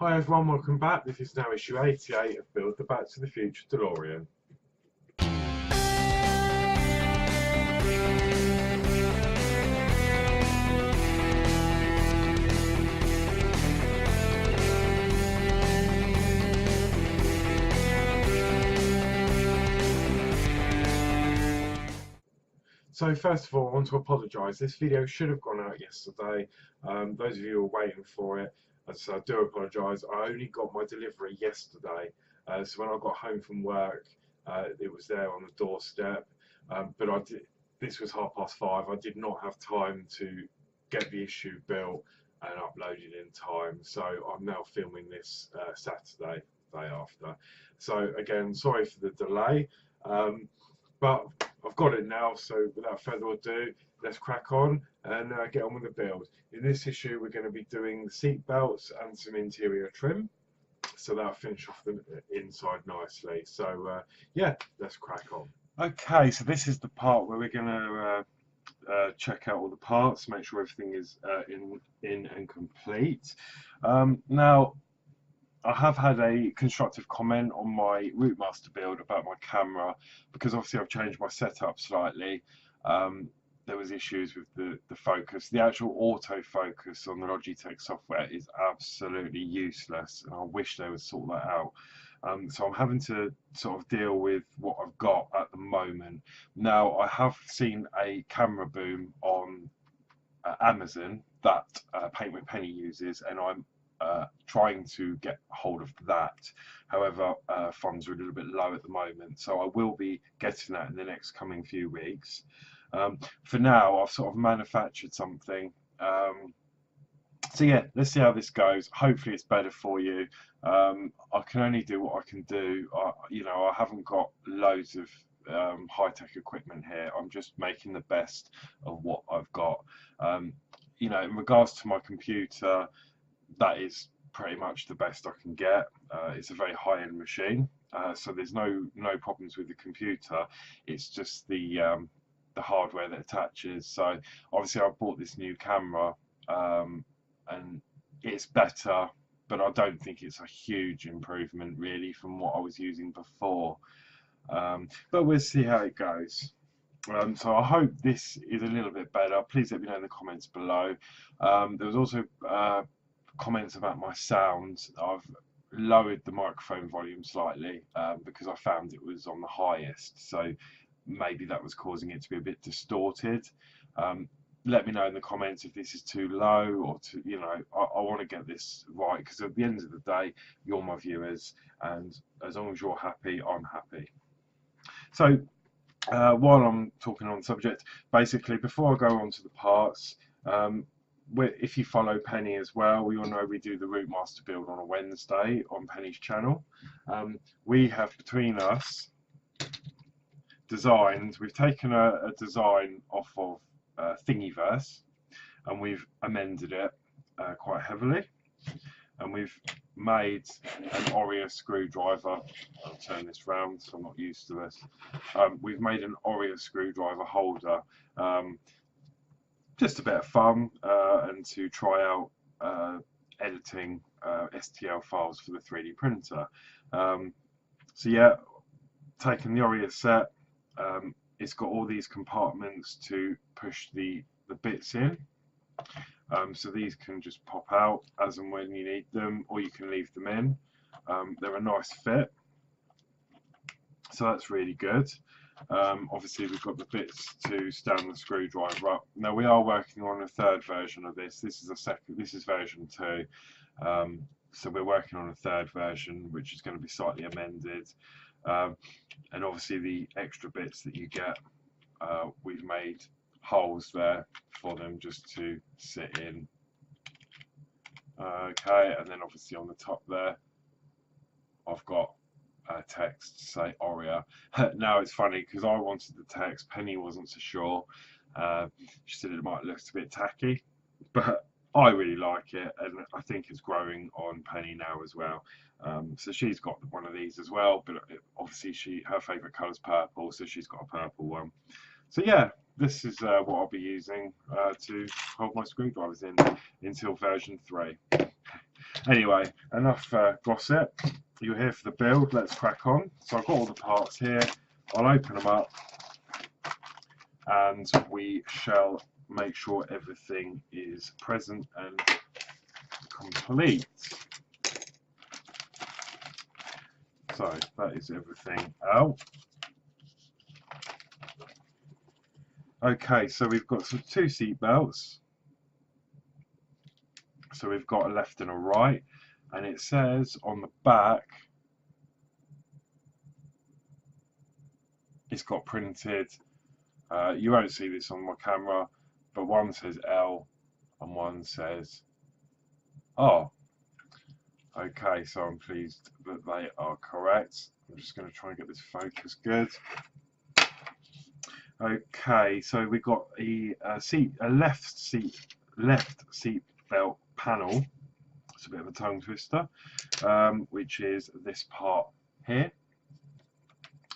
Hi everyone, welcome back. This is now issue 88 of Build the Back to the Future DeLorean. So first of all, I want to apologise. This video should have gone out yesterday. Those of you who are waiting for it, so I do apologise. I only got my delivery yesterday. So when I got home from work, it was there on the doorstep. But this was 5:30. I did not have time to get the issue built and uploaded in time. So I'm now filming this Saturday, the day after. So again, sorry for the delay. But I've got it now, so without further ado, let's crack on and get on with the build. In this issue, we're going to be doing the seat belts and some interior trim, so that'll finish off the inside nicely. So yeah, let's crack on. Okay, so this is the part where we're going to check out all the parts, make sure everything is in and complete. Now, I have had a constructive comment on my Routemaster build about my camera, because obviously I've changed my setup slightly. There was issues with the focus. The actual autofocus on the Logitech software is absolutely useless, and I wish they would sort that out. So I'm having to sort of deal with what I've got at the moment. Now, I have seen a camera boom on Amazon that Paint with Penny uses, and I'm trying to get hold of that. However, funds are a little bit low at the moment, so I will be getting that in the next coming few weeks. For now, I've sort of manufactured something. So yeah, let's see how this goes. Hopefully it's better for you. I can only do what I can do. You know, I haven't got loads of high-tech equipment here. I'm just making the best of what I've got. You know, in regards to my computer, that is pretty much the best I can get. It's a very high-end machine, so there's no problems with the computer. It's just the hardware that attaches. So obviously I bought this new camera, and it's better, but I don't think it's a huge improvement really from what I was using before. But we'll see how it goes. So I hope this is a little bit better. Please let me know in the comments below. There was also comments about my sound. I've lowered the microphone volume slightly because I found it was on the highest, so maybe that was causing it to be a bit distorted. Let me know in the comments if this is too low or too, you know, I want to get this right, because at the end of the day, you're my viewers, and as long as you're happy, I'm happy. So while I'm talking on the subject, basically before I go on to the parts, if you follow Penny as well, we all know we do the Routemaster build on a Wednesday on Penny's channel. We have between us designed, we've taken a design off of Thingiverse and we've amended it quite heavily, and we've made an Oria screwdriver. I'll turn this round so I'm not used to this. We've made an Oria screwdriver holder, just a bit of fun, and to try out editing STL files for the 3D printer. So yeah, taking the Oria set, it's got all these compartments to push the bits in. So these can just pop out as and when you need them, or you can leave them in. They're a nice fit, so that's really good. Obviously we've got the bits to stand the screwdriver up. Now we are working on a third version of this. This is version 2. So we're working on a third version, which is going to be slightly amended. And obviously the extra bits that you get, we've made holes there for them just to sit in. Okay, and then obviously on the top there, I've got text to say Oria. Now it's funny because I wanted the text, Penny wasn't so sure. She said it might look a bit tacky, but I really like it, and I think it's growing on Penny now as well. So she's got one of these as well, but obviously her favourite colour is purple, so she's got a purple one. So yeah, this is what I'll be using to hold my screwdrivers in until version 3. Anyway, enough gossip. You're here for the build. Let's crack on. So I've got all the parts here. I'll open them up and we shall make sure everything is present and complete. So that is everything out. Okay, so we've got some 2 seat belts. So we've got a left and a right, and it says on the back it's got printed, you won't see this on my camera, but one says L and one says R. Okay, so I'm pleased that they are correct. I'm just going to try and get this focus good. Okay, so we've got a left seat belt panel. It's a bit of a tongue twister, which is this part here,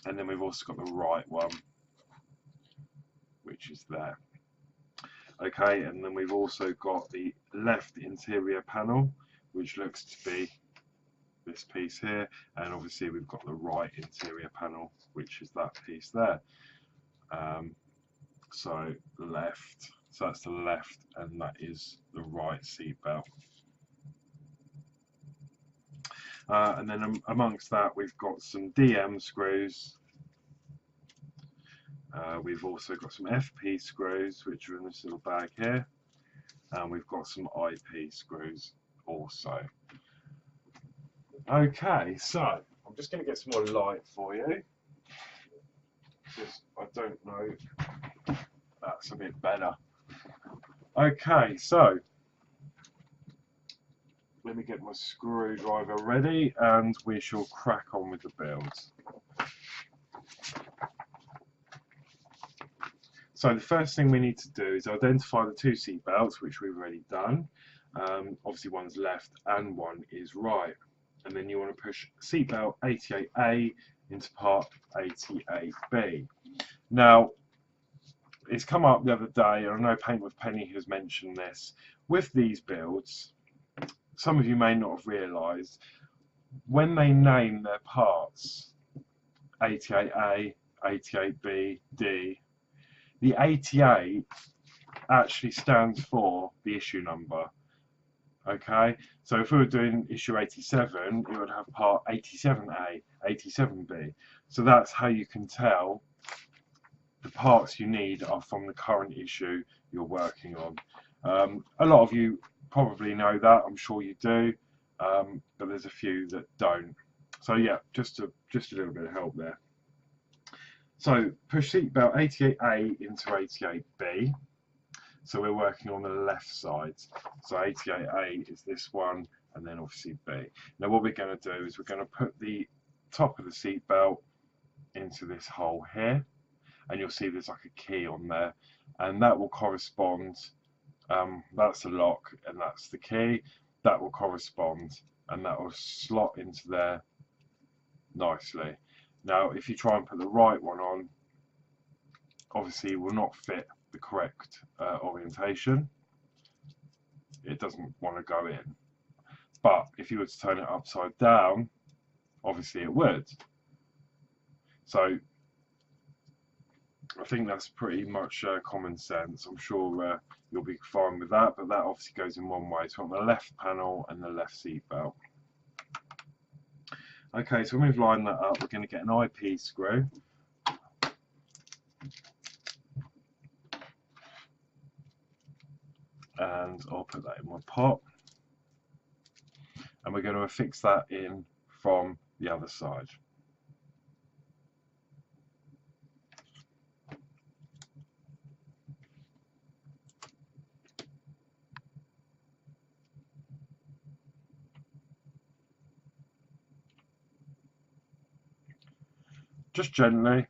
and then we've also got the right one, which is there. Okay, and then we've also got the left interior panel, which looks to be this piece here, and obviously we've got the right interior panel, which is that piece there. So left, so that's the left, and that is the right seat belt. And then amongst that we've got some DM screws. We've also got some FP screws, which are in this little bag here, and we've got some IP screws also. Okay, so I'm just going to get some more light for you, because I don't know, that's a bit better. Okay, so let me get my screwdriver ready and we shall crack on with the build. So the first thing we need to do is identify the 2 seat belts, which we've already done. Obviously one's left and one is right. And then you want to push seatbelt 88A into part 88B. Now, it's come up the other day, and I know Paint with Penny has mentioned this. With these builds, some of you may not have realised, when they name their parts 88A, 88B, D, the 88 actually stands for the issue number. Okay, so if we were doing issue 87, it would have part 87A, 87B. So that's how you can tell the parts you need are from the current issue you're working on. A lot of you probably know that, I'm sure you do, but there's a few that don't. So yeah, just a little bit of help there. So push seatbelt 88A into 88B. So we're working on the left side. So 88A is this one, and then obviously B. Now what we're going to do is we're going to put the top of the seat belt into this hole here, and you'll see there's like a key on there, and that will correspond, that's the lock and that's the key, that will correspond, and that will slot into there nicely. Now if you try and put the right one on, obviously it will not fit the correct orientation. It doesn't want to go in. But if you were to turn it upside down, obviously it would. So I think that's pretty much common sense. I'm sure you'll be fine with that, but that obviously goes in one way. So on the left panel and the left seat belt. Okay, so when we've lined that up, we're going to get an IP screw. And I'll put that in my pot. And we're going to affix that in from the other side. Just gently.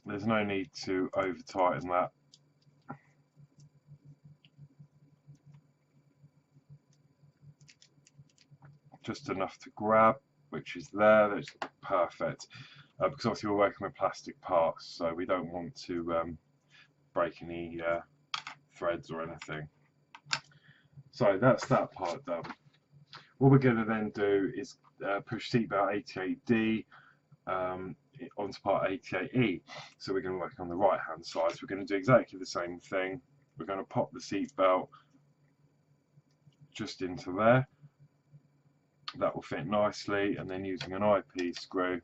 There's no need to over tighten that. Just enough to grab, which is there. That's perfect. Because obviously we're working with plastic parts, so we don't want to break any threads or anything. So that's that part done. What we're going to then do is push seatbelt 88D onto part 88E. So we're going to work on the right hand side. So we're going to do exactly the same thing. We're going to pop the seatbelt just into there. That will fit nicely, and then using an IP screw,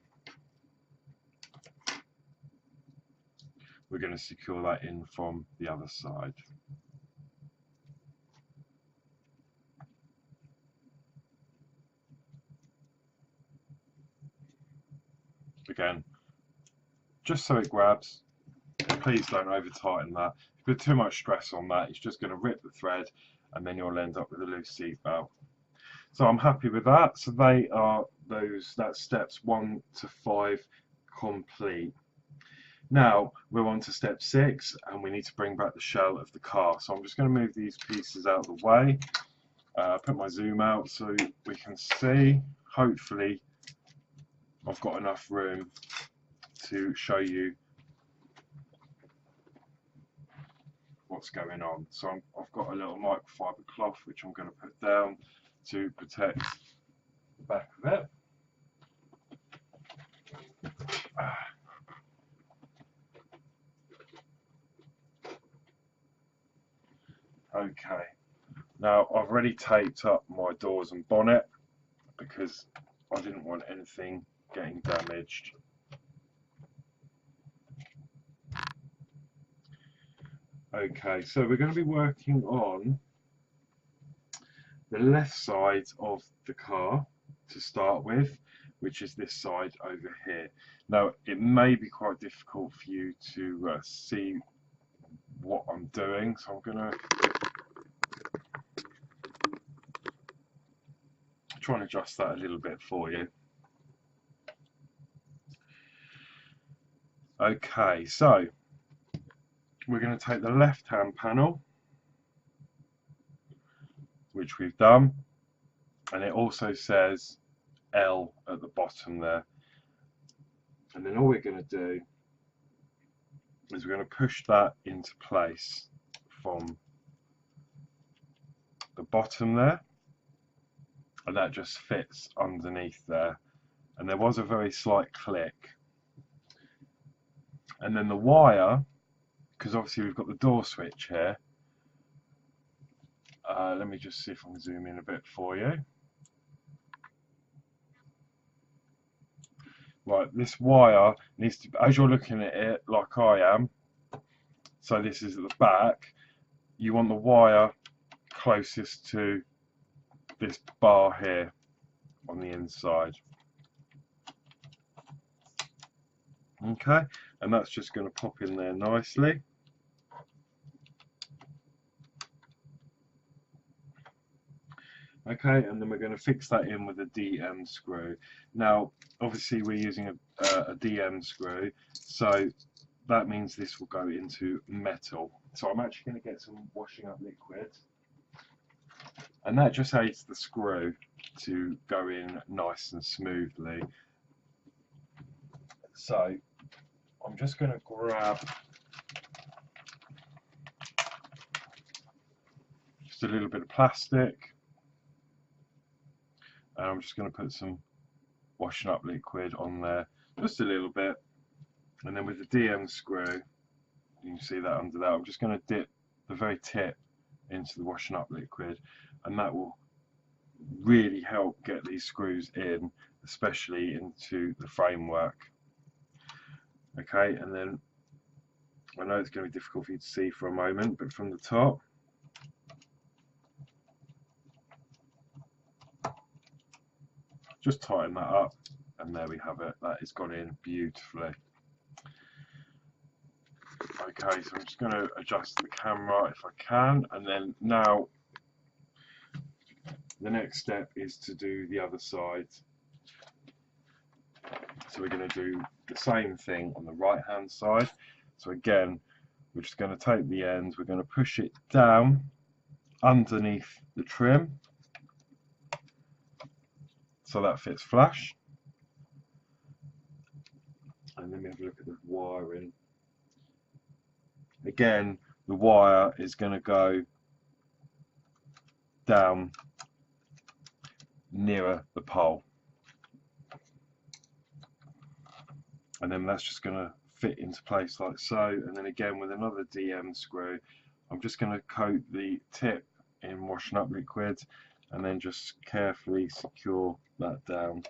we're going to secure that in from the other side. Again, just so it grabs. Please don't over tighten that. If you put too much stress on that, it's just going to rip the thread, and then you'll end up with a loose seat belt. So I'm happy with that. So they are that's steps 1 to 5 complete. Now we're on to step 6, and we need to bring back the shell of the car. So I'm just going to move these pieces out of the way, put my zoom out so we can see. Hopefully I've got enough room to show you what's going on. So I've got a little microfiber cloth which I'm going to put down to protect the back of it. Okay, now I've already taped up my doors and bonnet because I didn't want anything getting damaged. Okay, so we're going to be working on the left side of the car to start with, which is this side over here. Now it may be quite difficult for you to see what I'm doing, so I'm going to try and adjust that a little bit for you. Okay, so we're going to take the left hand panel, which we've done, and it also says L at the bottom there, and then all we're going to do is we're going to push that into place from the bottom there, and that just fits underneath there. And there was a very slight click, and then the wire, because obviously we've got the door switch here, let me just see if I can zoom in a bit for you. Right, this wire needs to, as you're looking at it like I am, so this is at the back, you want the wire closest to this bar here on the inside. Okay, and that's just going to pop in there nicely. Okay, and then we're going to fix that in with a DM screw. Now, obviously we're using a DM screw, so that means this will go into metal. So I'm actually going to get some washing up liquid, and that just aids the screw to go in nice and smoothly. So I'm just going to grab just a little bit of plastic, and I'm just going to put some washing up liquid on there, just a little bit, and then with the DM screw, you can see that under that, I'm just going to dip the very tip into the washing up liquid, and that will really help get these screws in, especially into the framework. Okay, and then I know it's going to be difficult for you to see for a moment, but from the top, just tighten that up, and there we have it. That has gone in beautifully. Okay, so I'm just going to adjust the camera if I can, and then now the next step is to do the other side. So we're going to do the same thing on the right hand side. So again, we're just going to take the end, we're going to push it down underneath the trim so that fits flush. And then we have a look at the wiring. Again, the wire is going to go down nearer the pole. And then that's just going to fit into place like so. And then again with another DM screw, I'm just going to coat the tip in washing up liquid and then just carefully secure that down.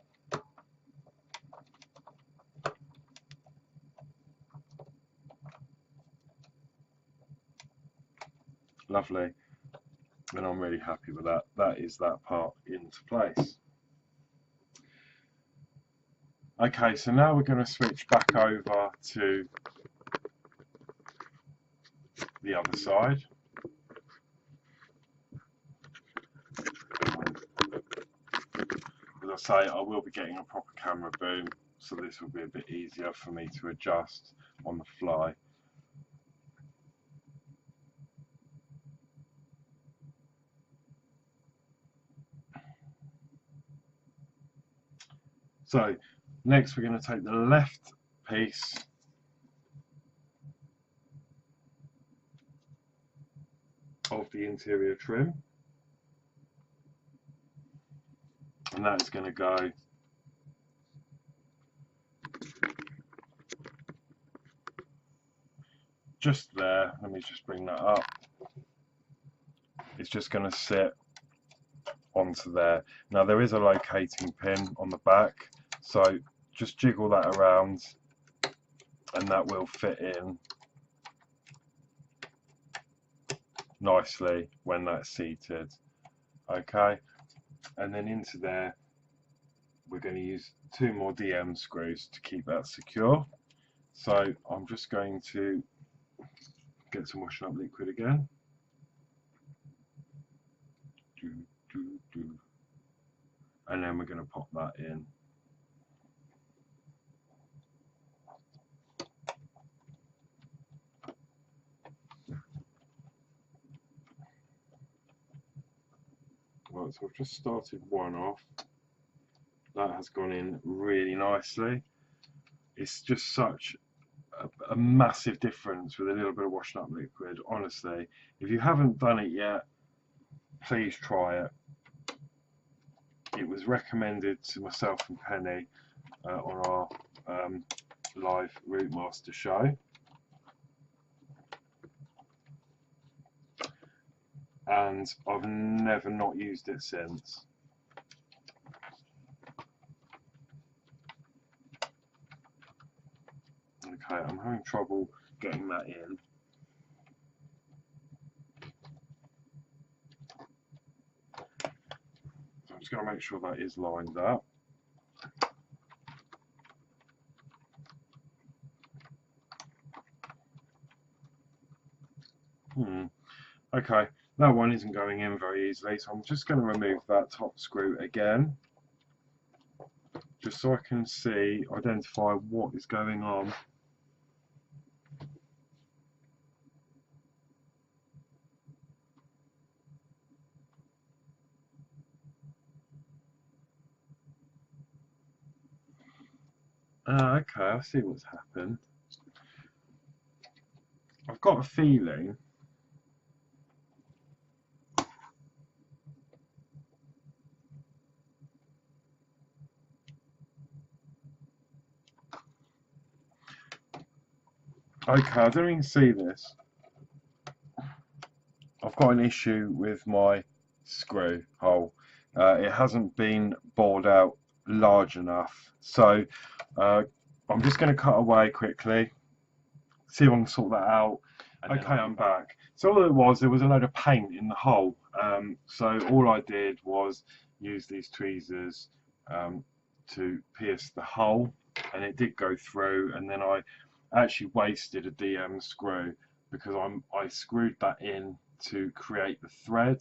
Lovely. And I'm really happy with that. That is that part into place. Okay, so now we're going to switch back over to the other side. As I say, I will be getting a proper camera boom, so this will be a bit easier for me to adjust on the fly. So next we're going to take the left piece of the interior trim, and that is going to go just there. Let me just bring that up. It's just going to sit onto there. Now there is a locating pin on the back, so just jiggle that around and that will fit in nicely when that's seated. Okay, and then into there we're going to use 2 more DM screws to keep that secure. So I'm just going to get some washing up liquid again. And then we're going to pop that in. Right, so I've just started one off. That has gone in really nicely. It's just such a massive difference with a little bit of washing up liquid. Honestly, if you haven't done it yet, please try it. It was recommended to myself and Penny on our live Route Master show, and I've never not used it since. Okay, I'm having trouble getting that in. So I'm just going to make sure that is lined up. Okay, that one isn't going in very easily, so I'm just going to remove that top screw again, just so I can see, identify what is going on. Okay, I see what's happened. I've got a feeling okay, I don't even see this. I've got an issue with my screw hole. It hasn't been bored out large enough, so I'm just going to cut away quickly, see if I can sort that out. Okay, I'm back. So all it was, there was a load of paint in the hole. So all I did was use these tweezers to pierce the hole, and it did go through. And then I actually wasted a DM screw because I screwed that in to create the thread,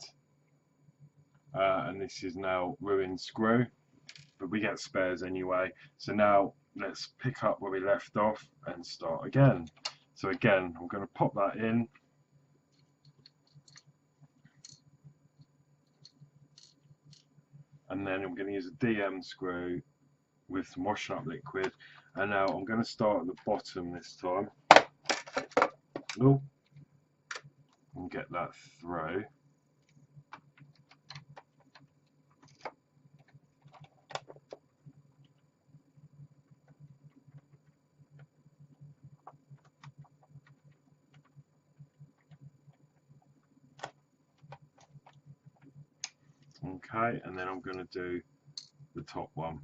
and this is now ruined screw. But we get spares anyway. So now let's pick up where we left off and start again. So again, I'm going to pop that in. And then I'm going to use a DM screw with some washing up liquid. And now I'm going to start at the bottom this time. Oh, and get that through. Okay, and then I'm going to do the top one.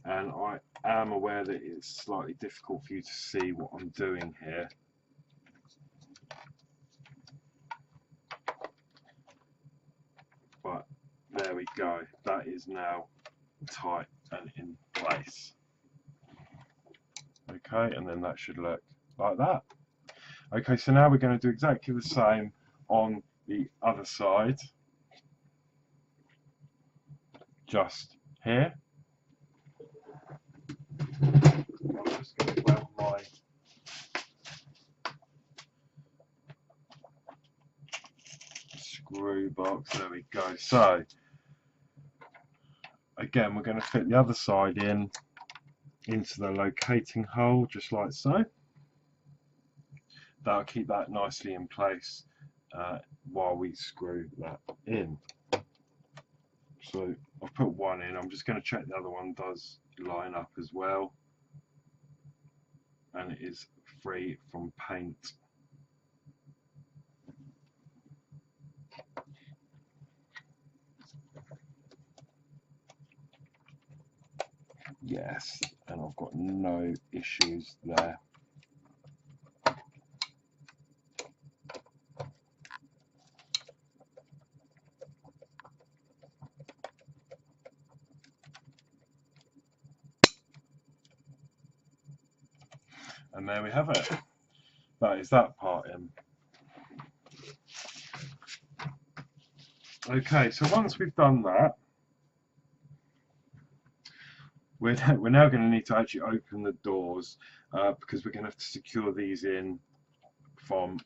And I am aware that it's slightly difficult for you to see what I'm doing here. But there we go, that is now tight and in place. Okay, and then that should look like that. Okay, so now we're going to do exactly the same on the other side. Just here. I'm just going to grab my screw box. There we go. So again, we're going to fit the other side into the locating hole, just like so. That'll keep that nicely in place while we screw that in. So I've put one in. I'm just going to check the other one does line up as well, and it is free from paint. Yes, and I've got no issues there. And there we have it. That is that part in. Okay, so once we've done that, we're now going to need to actually open the doors because we're going to have to secure these in from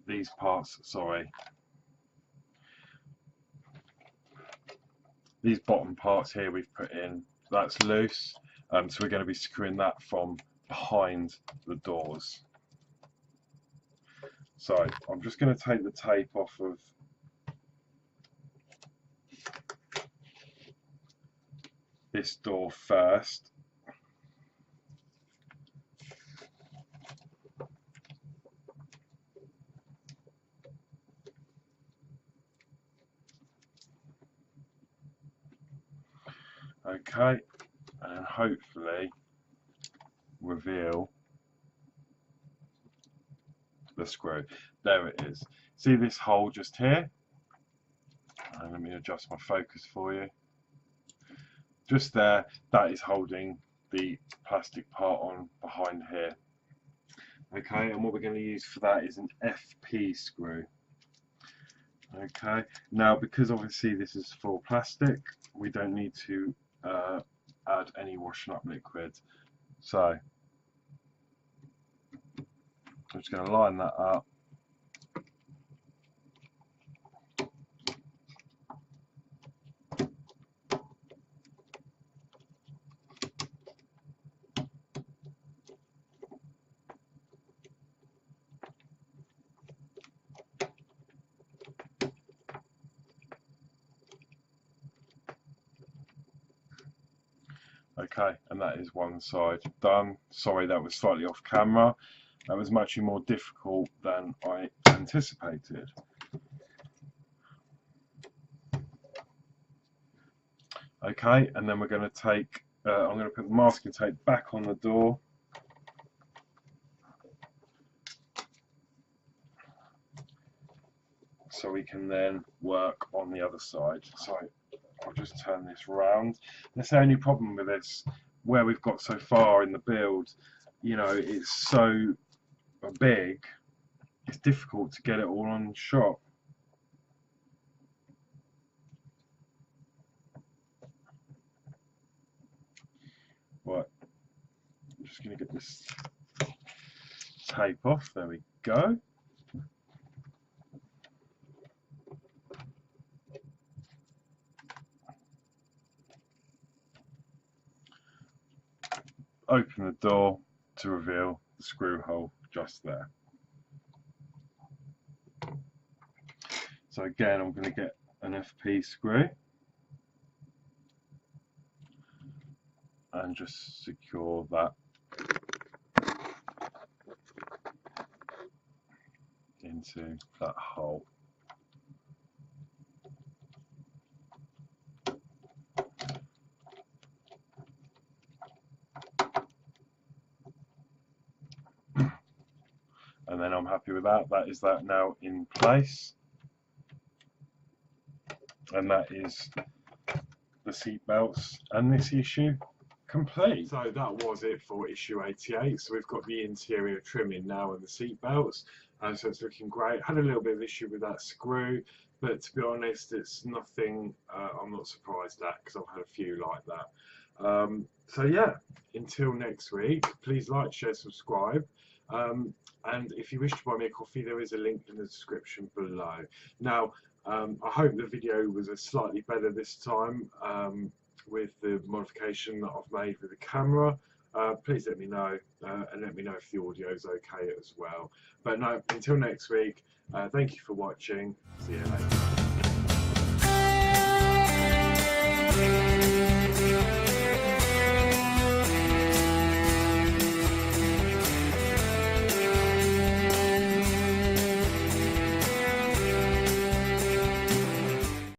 these parts, sorry. These bottom parts here we've put in, that's loose, so we're going to be securing that from behind the doors. So I'm just going to take the tape off of this door first. Okay, and hopefully reveal the screw. There it is. See this hole just here? And let me adjust my focus for you. Just there, that is holding the plastic part on behind here. Okay, and what we're going to use for that is an FP screw. Okay, now because obviously this is full plastic, we don't need to add any washing up liquid. So I'm just going to line that up. Okay, and that is one side done. Sorry, that was slightly off camera. That was much more difficult than I anticipated. Okay, and then we're going to take, I'm going to put the masking tape back on the door. So we can then work on the other side. So I'll just turn this round. That's the only problem with this, where we've got so far in the build, you know, it's so big, it's difficult to get it all on shot. Right, I'm just going to get this tape off. There we go. Open the door to reveal the screw hole just there. So again, I'm going to get an FP screw and just secure that into that hole. And then I'm happy with that. That is that now in place. And that is the seat belts and this issue complete. So that was it for issue 88. So we've got the interior trimming now and the seat belts, and so it's looking great. Had a little bit of issue with that screw, but to be honest, it's nothing I'm not surprised at, because I've had a few like that. So yeah, until next week, please like, share, subscribe. And if you wish to buy me a coffee, there is a link in the description below. Now, I hope the video was slightly better this time with the modification that I've made with the camera. Please let me know, and let me know if the audio is okay as well. But no, until next week, thank you for watching. See you later.